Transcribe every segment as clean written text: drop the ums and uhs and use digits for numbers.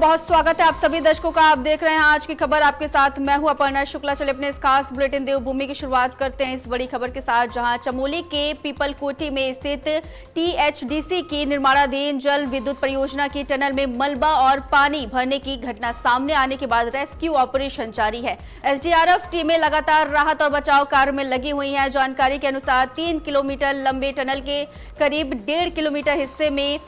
बहुत स्वागत है आप सभी दर्शकों का। आप देख रहे हैं आज की खबर, आपके साथ मैं हूं अपर्णा शुक्ला। चले अपने इस खास बुलेटिन देवभूमि की शुरुआत करते हैं इस बड़ी खबर के साथ, जहां चमोली के पीपलकोटी में स्थित टीएचडीसी की निर्माणाधीन जल विद्युत परियोजना की टनल में मलबा और पानी भरने की घटना सामने आने के बाद रेस्क्यू ऑपरेशन जारी है। एसडीआरएफ टीमें लगातार राहत और बचाव कार्य में लगी हुई हैं। जानकारी के अनुसार 3 किलोमीटर लंबे टनल के करीब 1.5 किलोमीटर हिस्से में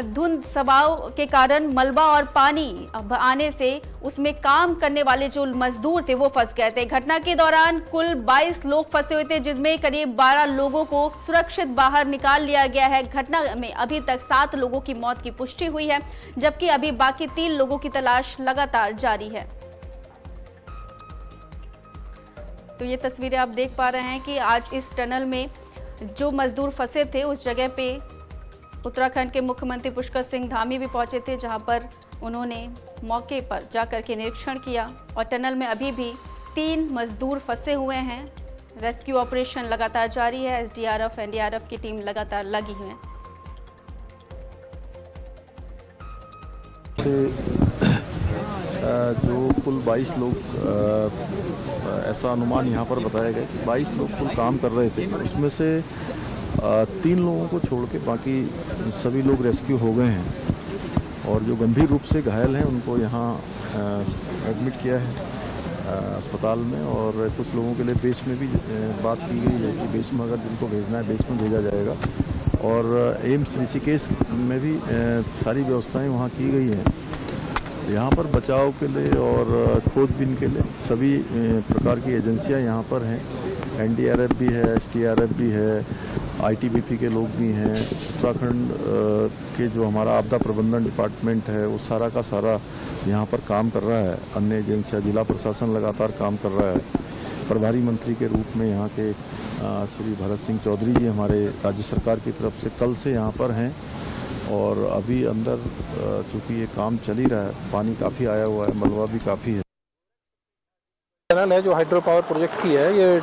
धुंध दबाव के कारण मलबा और पानी आने से उसमें काम करने वाले जो मजदूर थे वो फंस गए थे। घटना के दौरान कुल 22 लोग फंसे हुए थे, जिसमें करीब 12 लोगों को सुरक्षित बाहर निकाल लिया गया है। घटना में अभी तक 7 लोगों की मौत की पुष्टि हुई है, जबकि अभी बाकी 3 लोगों की तलाश लगातार जारी है। तो ये तस्वीरें आप देख पा रहे हैं कि आज इस टनल में जो मजदूर फंसे थे उस जगह पे उत्तराखंड के मुख्यमंत्री पुष्कर सिंह धामी भी पहुंचे थे, जहां पर उन्होंने मौके पर जाकर के निरीक्षण किया। और टनल में अभी भी 3 मजदूर फंसे हुए हैं। रेस्क्यू ऑपरेशन लगातार जारी है। एसडीआरएफ एनडीआरएफ की टीम लगातार लगी हुई है। जो कुल 22 लोग, ऐसा अनुमान यहाँ पर बताया गया कि 22 लोग कुल काम कर रहे थे। उसमें से 3 लोगों को छोड़ के बाकी सभी लोग रेस्क्यू हो गए हैं और जो गंभीर रूप से घायल हैं उनको यहाँ एडमिट किया है अस्पताल में। और कुछ लोगों के लिए बेस में भी बात की गई है कि बेस में अगर जिनको भेजना है बेस में भेजा जाएगा। और एम्स ऋषिकेश में भी सारी व्यवस्थाएं वहाँ की गई हैं। यहाँ पर बचाव के लिए और खोजबीन के लिए सभी प्रकार की एजेंसियाँ यहाँ पर हैं। एनडीआरएफ भी है, एसडीआरएफ भी है, आईटीबीपी के लोग भी हैं। उत्तराखंड के जो हमारा आपदा प्रबंधन डिपार्टमेंट है वो सारा का सारा यहाँ पर काम कर रहा है। अन्य एजेंसियाँ, जिला प्रशासन लगातार काम कर रहा है। प्रभारी मंत्री के रूप में यहाँ के श्री भरत सिंह चौधरी जी हमारे राज्य सरकार की तरफ से कल से यहाँ पर हैं। और अभी अंदर चूँकि ये काम चल ही रहा है, पानी काफ़ी आया हुआ है, मलबा भी काफ़ी है। टनल है जो हाइड्रो पावर प्रोजेक्ट की है, ये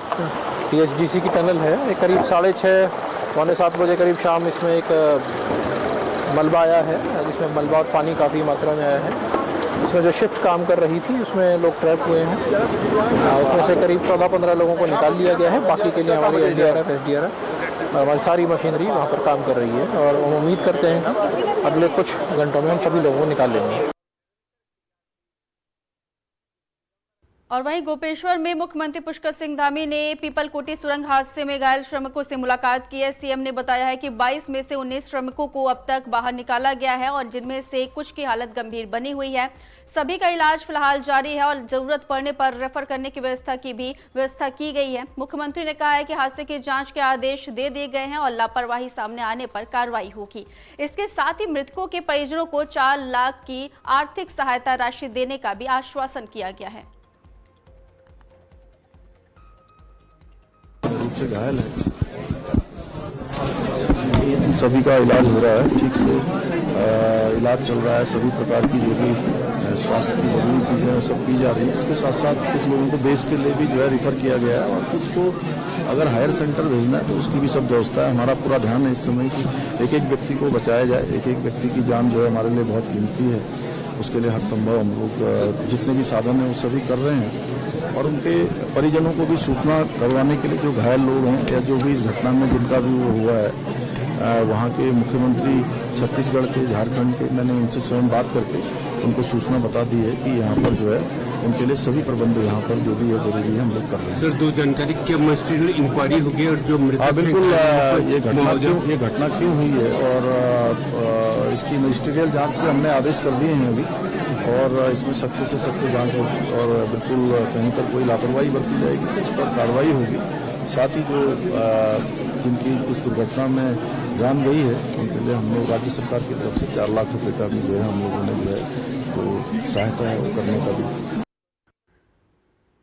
टीएचडीसी की टनल है। ये करीब 6:30 पौने 7 बजे करीब शाम इसमें एक मलबा आया है, जिसमें मलबा और पानी काफ़ी मात्रा में आया है। इसमें जो शिफ्ट काम कर रही थी उसमें लोग ट्रैप हुए हैं। उसमें से करीब 14-15 लोगों को निकाल लिया गया है। बाकी के लिए हमारी एनडीआरएफ एसडीआरएफ हमारी सारी मशीनरी वहाँ पर काम कर रही है और हम उम्मीद करते हैं कि अगले कुछ घंटों में हम सभी लोगों को निकाल लेंगे। और वहीं गोपेश्वर में मुख्यमंत्री पुष्कर सिंह धामी ने पीपलकोटी सुरंग हादसे में घायल श्रमिकों से मुलाकात की है। सीएम ने बताया है कि 22 में से 19 श्रमिकों को अब तक बाहर निकाला गया है और जिनमें से कुछ की हालत गंभीर बनी हुई है। सभी का इलाज फिलहाल जारी है और जरूरत पड़ने पर रेफर करने की व्यवस्था की गई है। मुख्यमंत्री ने कहा है कि हादसे की जांच के आदेश दे दिए गए हैं और लापरवाही सामने आने पर कार्रवाई होगी। इसके साथ ही मृतकों के परिजनों को 4 लाख की आर्थिक सहायता राशि देने का भी आश्वासन किया गया है। रूप से घायल है, सभी का इलाज हो रहा है, ठीक से इलाज चल रहा है। सभी प्रकार की जो भी स्वास्थ्य की जरूरी चीज़ें हैं सब की जा रही है। इसके साथ साथ कुछ लोगों को बेस के लिए भी जो है रिफर किया गया है और कुछ को अगर हायर सेंटर भेजना है तो उसकी भी सब व्यवस्था है। हमारा पूरा ध्यान है इस समय कि एक एक व्यक्ति को बचाया जाए। एक एक व्यक्ति की जान जो है हमारे लिए बहुत कीमती है। उसके लिए हर संभव हम लोग जितने भी साधन हैं वो सभी कर रहे हैं। और उनके परिजनों को भी सूचना करवाने के लिए जो घायल लोग हैं या जो भी इस घटना में जिनका भी वो हुआ है, वहाँ के मुख्यमंत्री छत्तीसगढ़ के, झारखंड के, मैंने उनसे स्वयं बात करके उनको सूचना बता दी है कि यहाँ पर जो है उनके लिए सभी प्रबंध यहाँ पर जो भी है जरूरी है हम लोग कर रहे हैं। सर, 2 जानकारी क्या मजिस्ट्रेट इंक्वायरी होगी और जो मृतक बिल्कुल ये घटना क्यों हुई है और इसकी मजिस्ट्रियल जांच के हमने आदेश कर दिए हैं अभी। और इसमें सख्त से सख्त जांच होगी और बिल्कुल कहीं पर कोई लापरवाही बरती जाएगी तो उस पर कार्रवाई होगी। साथ ही जो जिनकी इस दुर्घटना में जान गई है उनके लिए हम लोग राज्य सरकार की तरफ से 4 लाख रुपए का भी जो है हम लोगों ने जो है तो सहायता है वो करने का भी।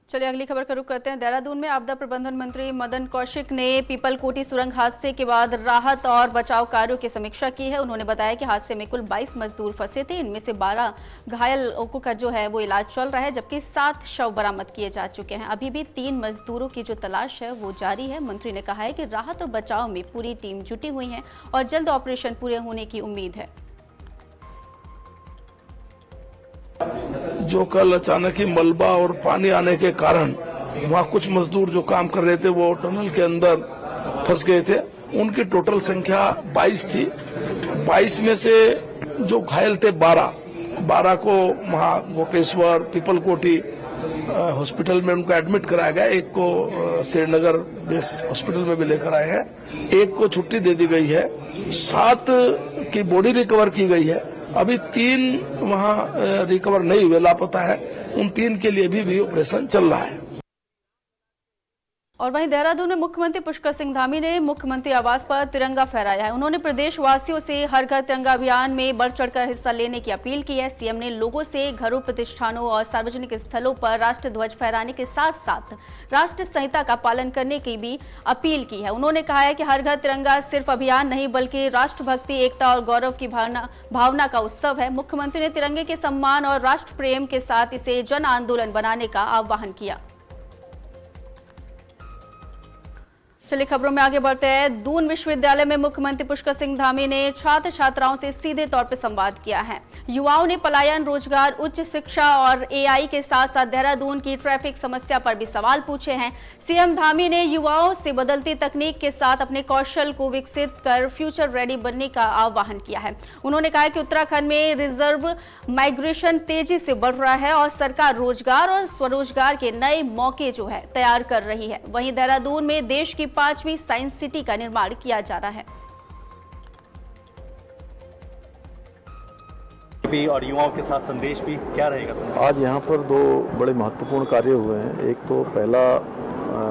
चलिए अगली खबर का रुख करते हैं। देहरादून में आपदा प्रबंधन मंत्री मदन कौशिक ने पीपलकोटी सुरंग हादसे के बाद राहत और बचाव कार्यों की समीक्षा की है। उन्होंने बताया कि हादसे में कुल 22 मजदूर फंसे थे। इनमें से 12 घायलों का जो है वो इलाज चल रहा है, जबकि 7 शव बरामद किए जा चुके हैं। अभी भी 3 मजदूरों की जो तलाश है वो जारी है। मंत्री ने कहा है कि राहत और बचाव में पूरी टीम जुटी हुई है और जल्द ऑपरेशन पूरे होने की उम्मीद है। जो कल अचानक ही मलबा और पानी आने के कारण वहाँ कुछ मजदूर जो काम कर रहे थे वो टनल के अंदर फंस गए थे। उनकी टोटल संख्या 22 थी। 22 में से जो घायल थे 12 को वहाँ गोपेश्वर पीपल कोटी हॉस्पिटल में उनको एडमिट कराया गया। एक को श्रीनगर बेस हॉस्पिटल में भी लेकर आए हैं। एक को छुट्टी दे दी गई है। 7 की बॉडी रिकवर की गई है। अभी 3 वहाँ रिकवर नहीं हुए, लापता है। उन 3 के लिए भी ऑपरेशन चल रहा है। और वहीं देहरादून में मुख्यमंत्री पुष्कर सिंह धामी ने मुख्यमंत्री आवास पर तिरंगा फहराया है। उन्होंने प्रदेशवासियों से हर घर तिरंगा अभियान में बढ़ चढ़कर हिस्सा लेने की अपील की है। सीएम ने लोगों से घरों, प्रतिष्ठानों और सार्वजनिक स्थलों पर राष्ट्र ध्वज फहराने के साथ साथ राष्ट्र संहिता का पालन करने की भी अपील की है। उन्होंने कहा है कि हर घर तिरंगा सिर्फ अभियान नहीं बल्कि राष्ट्रभक्ति, एकता और गौरव की भावना का उत्सव है। मुख्यमंत्री ने तिरंगे के सम्मान और राष्ट्र प्रेम के साथ इसे जन आंदोलन बनाने का आह्वान किया। चलिए खबरों में आगे बढ़ते हैं। दून विश्वविद्यालय में मुख्यमंत्री पुष्कर सिंह धामी ने छात्र छात्राओं से सीधे तौर पर संवाद किया है। युवाओं ने पलायन, रोजगार, उच्च शिक्षा और एआई के साथ साथ देहरादून की ट्रैफिक समस्या पर भी सवाल पूछे हैं। सीएम धामी ने युवाओं से बदलती तकनीक के साथ अपने कौशल को विकसित कर फ्यूचर रेडी बनने का आह्वान किया है। उन्होंने कहा कि उत्तराखंड में रिजर्व माइग्रेशन तेजी से बढ़ रहा है और सरकार रोजगार और स्वरोजगार के नए मौके जो है तैयार कर रही है। वहीं देहरादून में देश की 5वीं साइंस सिटी का निर्माण किया जा रहा है। भी और युवाओं के साथ संदेश भी क्या रहेगा? आज यहाँ पर 2 बड़े महत्वपूर्ण कार्य हुए हैं। एक तो पहला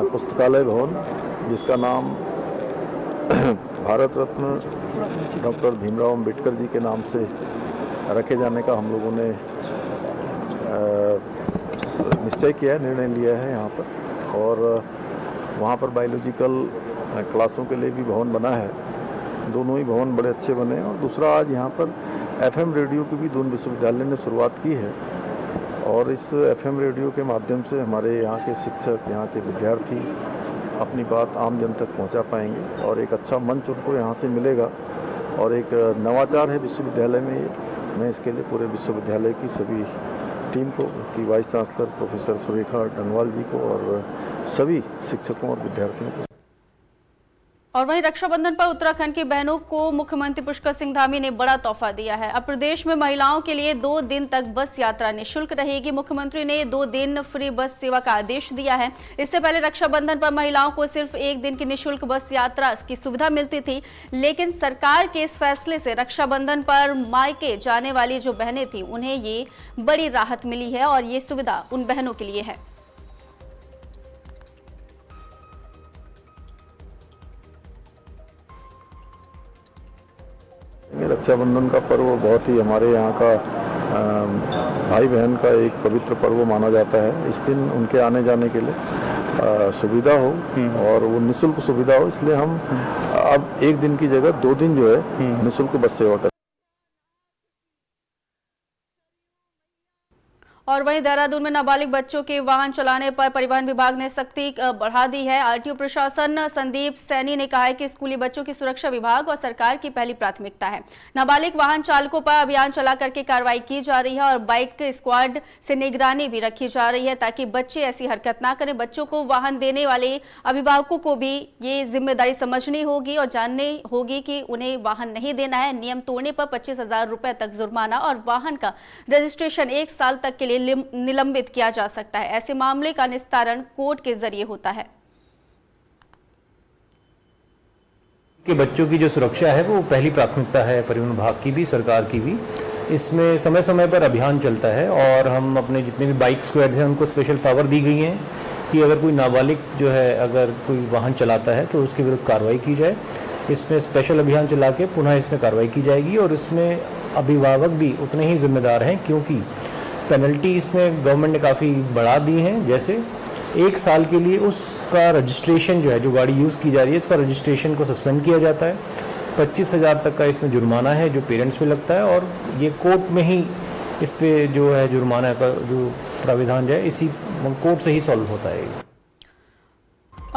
पुस्तकालय भवन जिसका नाम भारत रत्न डॉक्टर भीमराव अंबेडकर जी के नाम से रखे जाने का हम लोगों ने निश्चय किया है, निर्णय लिया है यहाँ पर। और वहाँ पर बायोलॉजिकल क्लासों के लिए भी भवन बना है। दोनों ही भवन बड़े अच्छे बने हैं। और दूसरा, आज यहाँ पर एफएम रेडियो की भी दून विश्वविद्यालय ने शुरुआत की है और इस एफएम रेडियो के माध्यम से हमारे यहाँ के शिक्षक, यहाँ के विद्यार्थी अपनी बात आम जन तक पहुँचा पाएंगे और एक अच्छा मंच उनको यहाँ से मिलेगा। और एक नवाचार है विश्वविद्यालय में ये। मैं इसके लिए पूरे विश्वविद्यालय की सभी टीम को, की वाइस चांसलर प्रोफेसर सुरेखा डनवाल जी को और सभी शिक्षकों और विद्यार्थियों को। और वहीं रक्षाबंधन पर उत्तराखंड की बहनों को मुख्यमंत्री पुष्कर सिंह धामी ने बड़ा तोहफा दिया है। अब प्रदेश में महिलाओं के लिए 2 दिन तक बस यात्रा निःशुल्क रहेगी। मुख्यमंत्री ने 2 दिन फ्री बस सेवा का आदेश दिया है। इससे पहले रक्षाबंधन पर महिलाओं को सिर्फ 1 दिन की निःशुल्क बस यात्रा की सुविधा मिलती थी, लेकिन सरकार के इस फैसले से रक्षाबंधन पर मायके जाने वाली जो बहनें थी उन्हें ये बड़ी राहत मिली है और ये सुविधा उन बहनों के लिए है। रक्षाबंधन का पर्व बहुत ही हमारे यहाँ का भाई बहन का एक पवित्र पर्व माना जाता है। इस दिन उनके आने जाने के लिए सुविधा हो और वो निःशुल्क सुविधा हो, इसलिए हम अब 1 दिन की जगह 2 दिन जो है निःशुल्क बस सेवा करते हैं। और वहीं देहरादून में नाबालिग बच्चों के वाहन चलाने पर परिवहन विभाग ने सख्ती बढ़ा दी है। आरटीओ प्रशासन संदीप सैनी ने कहा है कि स्कूली बच्चों की सुरक्षा विभाग और सरकार की पहली प्राथमिकता है। नाबालिग वाहन चालकों पर अभियान चला करके कार्रवाई की जा रही है और बाइक स्क्वाड से निगरानी भी रखी जा रही है ताकि बच्चे ऐसी हरकत ना करें। बच्चों को वाहन देने वाले अभिभावकों को भी ये जिम्मेदारी समझनी होगी और जाननी होगी कि उन्हें वाहन नहीं देना है। नियम तोड़ने पर 25,000 रुपए तक जुर्माना और वाहन का रजिस्ट्रेशन 1 साल तक के लिए निलंबित किया जा सकता है। ऐसे मामले का निस्तारण कोर्ट के जरिए होता है। कि बच्चों की जो सुरक्षा है वो पहली प्राथमिकता है परिवहन विभाग की भी, सरकार की भी। इसमें समय समय पर अभियान चलता है और हम अपने जितने भी बाइक स्क्वाड्स हैं उनको स्पेशल पावर दी गई हैं कि अगर कोई नाबालिग जो है अगर कोई वाहन चलाता है तो उसके विरुद्ध कार्रवाई की जाए। इसमें स्पेशल अभियान चला के पुनः इसमें कार्रवाई की जाएगी और इसमें अभिभावक भी उतने ही जिम्मेदार हैं क्योंकि पेनल्टी इसमें गवर्नमेंट ने काफ़ी बढ़ा दी हैं। जैसे 1 साल के लिए उसका रजिस्ट्रेशन जो है, जो गाड़ी यूज़ की जा रही है उसका रजिस्ट्रेशन को सस्पेंड किया जाता है। 25,000 तक का इसमें जुर्माना है जो पेरेंट्स पे लगता है और ये कोर्ट में ही इस पे जो है जुर्माना का जो प्राविधान जो है इसी कोर्ट से ही सॉल्व होता है।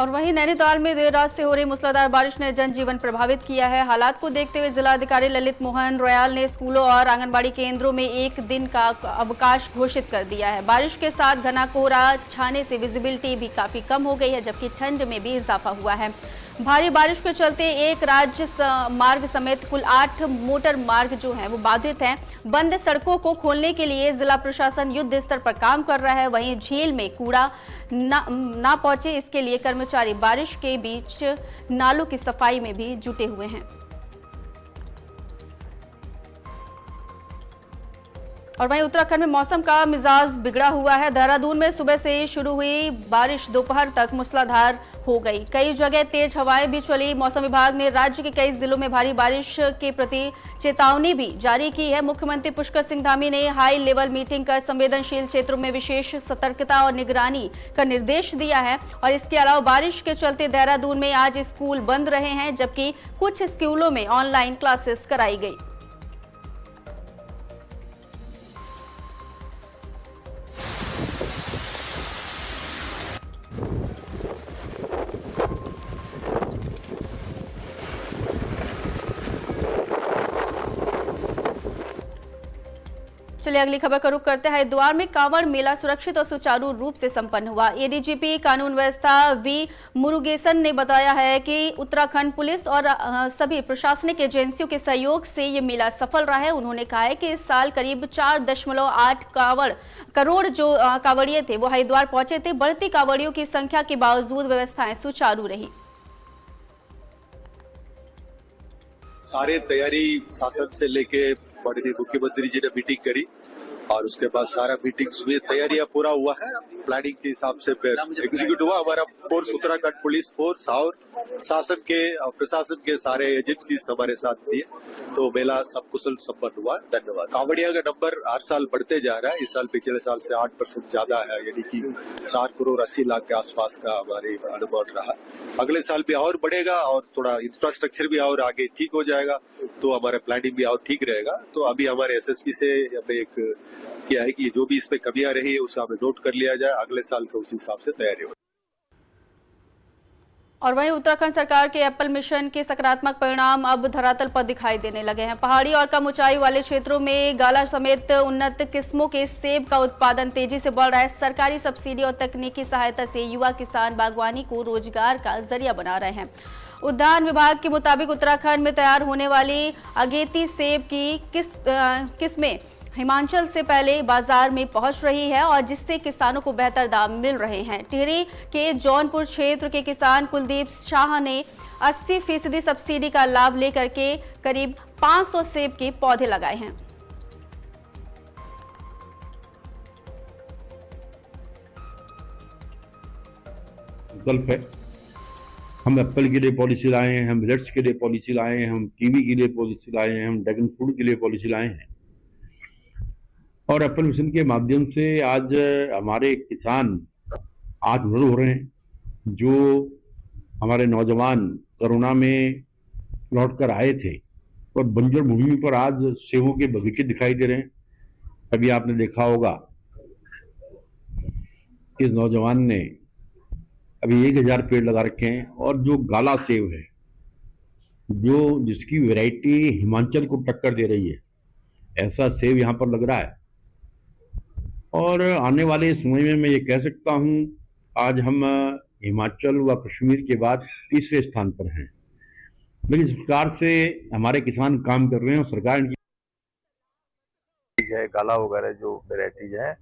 और वहीं नैनीताल में देर रात से हो रही मूसलाधार बारिश ने जनजीवन प्रभावित किया है। हालात को देखते हुए जिलाधिकारी ललित मोहन रॉयल ने स्कूलों और आंगनबाड़ी केंद्रों में 1 दिन का अवकाश घोषित कर दिया है। बारिश के साथ घना कोहरा छाने से विजिबिलिटी भी काफी कम हो गई है, जबकि ठंड में भी इजाफा हुआ है। भारी बारिश के चलते एक राज्य मार्ग समेत कुल 8 मोटर मार्ग जो हैं वो बाधित हैं। बंद सड़कों को खोलने के लिए जिला प्रशासन युद्ध स्तर पर काम कर रहा है। वहीं झील में कूड़ा ना पहुंचे, इसके लिए कर्मचारी बारिश के बीच नालों की सफाई में भी जुटे हुए हैं। और वहीं उत्तराखंड में मौसम का मिजाज बिगड़ा हुआ है। देहरादून में सुबह से शुरू हुई बारिश दोपहर तक मूसलाधार हो गई। कई जगह तेज हवाएं भी चली। मौसम विभाग ने राज्य के कई जिलों में भारी बारिश के प्रति चेतावनी भी जारी की है। मुख्यमंत्री पुष्कर सिंह धामी ने हाई लेवल मीटिंग कर संवेदनशील क्षेत्रों में विशेष सतर्कता और निगरानी का निर्देश दिया है। और इसके अलावा बारिश के चलते देहरादून में आज स्कूल बंद रहे हैं, जबकि कुछ स्कूलों में ऑनलाइन क्लासेस कराई गई। चलिए अगली खबर का रुख करते हैं। हरिद्वार में कांवड़ मेला सुरक्षित और सुचारू रूप से संपन्न हुआ। एडीजीपी कानून व्यवस्था वी मुरुगेसन ने बताया है कि उत्तराखंड पुलिस और सभी प्रशासनिक एजेंसियों के सहयोग से ये मेला सफल रहा है। उन्होंने कहा है कि इस साल करीब 4.8 करोड़ जो कांवड़िए थे वो हरिद्वार पहुंचे थे। बढ़ती कांवड़ियों की संख्या के बावजूद व्यवस्थाएं सुचारू रही। सारे तैयारी शासन से लेके माननीय मुख्यमंत्री जी ने मीटिंग करी और उसके बाद सारा मीटिंग हुई, तैयारियां पूरा हुआ है। प्लानिंग के हिसाब से फिर एग्जीक्यूट हुआ। हमारा फोर्स उत्तराखंड पुलिस फोर्स और शासन के और प्रशासन के सारे एजेंसीज हमारे साथ दिए, तो मेला सब कुशल संपन्न हुआ। धन्यवाद। कांवड़िया का नंबर हर साल बढ़ते जा रहा है। इस साल पिछले साल से 8% ज्यादा है, यानी कि 4 करोड़ 80 लाख के आसपास का हमारे अनुमान रहा। अगले साल भी और बढ़ेगा और थोड़ा इंफ्रास्ट्रक्चर भी और आगे ठीक हो जाएगा, तो हमारा प्लानिंग भी और ठीक रहेगा। तो अभी हमारे एसएसपी से हमें एक किया है कि जो भी इसमें कमियां रही है उसे हमें नोट कर लिया जाए, अगले साल के उसी हिसाब से तैयारी हो। और वहीं उत्तराखंड सरकार के एप्पल मिशन के सकारात्मक परिणाम अब धरातल पर दिखाई देने लगे हैं। पहाड़ी और कम ऊंचाई वाले क्षेत्रों में गाला समेत उन्नत किस्मों के सेब का उत्पादन तेजी से बढ़ रहा है। सरकारी सब्सिडी और तकनीकी सहायता से युवा किसान बागवानी को रोजगार का जरिया बना रहे हैं। उद्यान विभाग के मुताबिक उत्तराखंड में तैयार होने वाली अगेती सेब की किस्में हिमाचल से पहले बाजार में पहुंच रही है और जिससे किसानों को बेहतर दाम मिल रहे हैं। टिहरी के जौनपुर क्षेत्र के किसान कुलदीप शाह ने 80% सब्सिडी का लाभ लेकर के करीब 500 सेब के पौधे लगाए हैं। विकल्प है। हम एप्पल के लिए पॉलिसी लाए हैं, हम मिलेट्स के लिए पॉलिसी लाए हैं, हम कीवी के लिए पॉलिसी लाए हैं, हम ड्रैगन फ्रूट के लिए पॉलिसी लाए हैं। और एप्पल मिशन के माध्यम से आज हमारे किसान आत्मनिर्भर हो रहे हैं। जो हमारे नौजवान कोरोना में लौट कर आए थे और बंजर भूमि पर आज सेबों के बगीचे दिखाई दे रहे हैं। अभी आपने देखा होगा कि इस नौजवान ने अभी 1000 पेड़ लगा रखे हैं और जो गाला सेब है, जो जिसकी वैरायटी हिमाचल को टक्कर दे रही है, ऐसा सेब यहाँ पर लग रहा है। और आने वाले समय में मैं ये कह सकता हूँ आज हम हिमाचल व कश्मीर के बाद तीसरे स्थान पर हैं। लेकिन इस प्रकार से हमारे किसान काम कर रहे हैं और सरकार इनकी है गाला वगैरह जो वेराइटीज है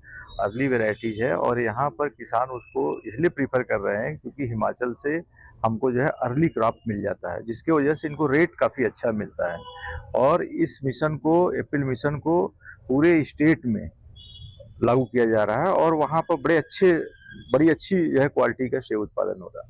अर्ली वेराइटीज है, और यहाँ पर किसान उसको इसलिए प्रीफर कर रहे हैं क्योंकि हिमाचल से हमको जो है अर्ली क्रॉप मिल जाता है, जिसके वजह से इनको रेट काफ़ी अच्छा मिलता है। और इस मिशन को, एप्पल मिशन को पूरे स्टेट में लागू किया जा रहा है और वहाँ पर बड़ी अच्छी जो है क्वालिटी का सेब उत्पादन हो रहा है।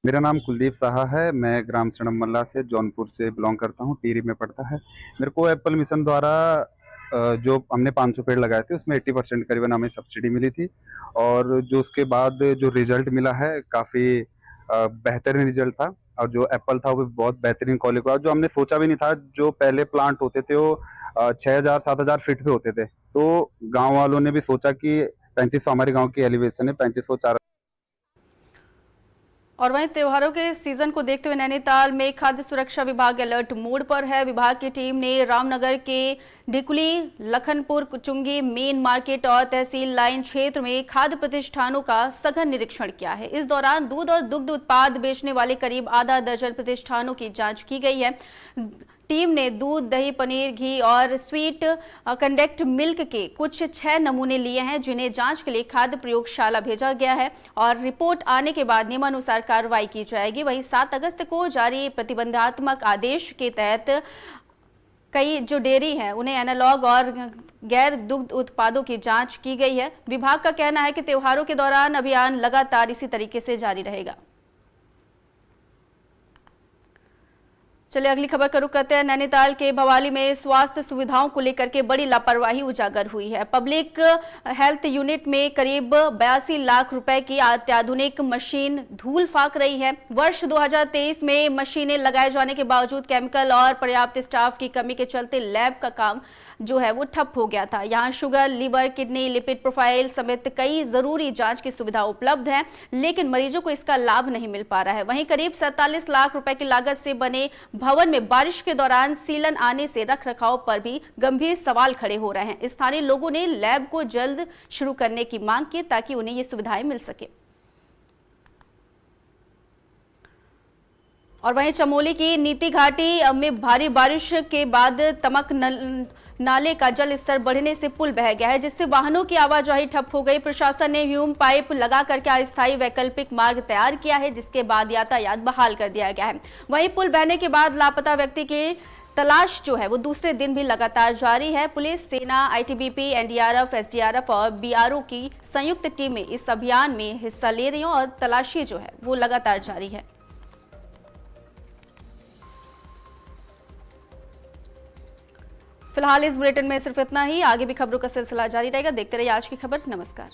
मेरा नाम कुलदीप साहा है। मैं ग्राम सड़मल्ला से जौनपुर से बिलोंग करता हूँ, टिहरी में पड़ता है। मेरे को एप्पल मिशन द्वारा जो हमने 500 पेड़ लगाए थे उसमें 80% करीबन हमें सब्सिडी मिली थी, और जो उसके बाद जो रिजल्ट मिला है काफ़ी बेहतरीन रिजल्ट था। और जो एप्पल था वो भी बहुत बेहतरीन क्वालिटी का, जो हमने सोचा भी नहीं था। जो पहले प्लांट होते थे वो 6000-7000 फीट पे होते थे, तो गाँव वालों ने भी सोचा कि 3500, हमारे गाँव की एलिवेशन है 3500-4000। और वहीं त्योहारों के सीजन को देखते हुए नैनीताल में खाद्य सुरक्षा विभाग अलर्ट मोड पर है। विभाग की टीम ने रामनगर के ढिकुली, लखनपुर, चुंगी, मेन मार्केट और तहसील लाइन क्षेत्र में खाद्य प्रतिष्ठानों का सघन निरीक्षण किया है। इस दौरान दूध और दुग्ध उत्पाद बेचने वाले करीब आधा दर्जन प्रतिष्ठानों की जांच की गई है। टीम ने दूध, दही, पनीर, घी और स्वीट कंडेक्ट मिल्क के कुछ 6 नमूने लिए हैं, जिन्हें जांच के लिए खाद्य प्रयोगशाला भेजा गया है और रिपोर्ट आने के बाद नियमानुसार कार्रवाई की जाएगी। वहीं 7 अगस्त को जारी प्रतिबंधात्मक आदेश के तहत कई जो डेयरी हैं उन्हें एनालॉग और गैर दुग्ध उत्पादों की जांच की गई है। विभाग का कहना है कि त्योहारों के दौरान अभियान लगातार इसी तरीके से जारी रहेगा। चलिए अगली खबर का रुख करते हैं। नैनीताल के भवाली में स्वास्थ्य सुविधाओं को लेकर के बड़ी लापरवाही उजागर हुई है। पब्लिक हेल्थ यूनिट में करीब 82 लाख रुपए की अत्याधुनिक मशीन धूल फाक रही है। वर्ष 2023 में मशीनें लगाए जाने के बावजूद केमिकल और पर्याप्त स्टाफ की कमी के चलते लैब का काम जो है वो ठप हो गया था। यहाँ sugar, liver, kidney, lipid profile समेत कई जरूरी जांच की सुविधा उपलब्ध है, लेकिन मरीजों को इसका लाभ नहीं मिल पा रहा है। वहीं करीब 47 लाख रुपए की लागत से बने भवन में बारिश के दौरान सीलन आने से रखरखाव पर भी गंभीर सवाल खड़े हो रहे हैं। स्थानीय लोगों ने लैब को जल्द शुरू करने की मांग की ताकि उन्हें ये सुविधाएं मिल सके। और वहीं चमोली की नीति घाटी में भारी बारिश के बाद तमक नाले का जल स्तर बढ़ने से पुल बह गया है, जिससे वाहनों की आवाजाही ठप हो गई। प्रशासन ने ह्यूम पाइप लगा करके अस्थायी वैकल्पिक मार्ग तैयार किया है, जिसके बाद यातायात बहाल कर दिया गया है। वहीं पुल बहने के बाद लापता व्यक्ति की तलाश जो है वो दूसरे दिन भी लगातार जारी है। पुलिस, सेना, आईटीबीपी, एनडीआरएफ, एसडीआरएफ और बीआरओ की संयुक्त टीमें इस अभियान में हिस्सा ले रही हैं और तलाशी जो है वो लगातार जारी है। फिलहाल इस बुलेटिन में सिर्फ इतना ही। आगे भी खबरों का सिलसिला जारी रहेगा। देखते रहिए आज की खबर। नमस्कार।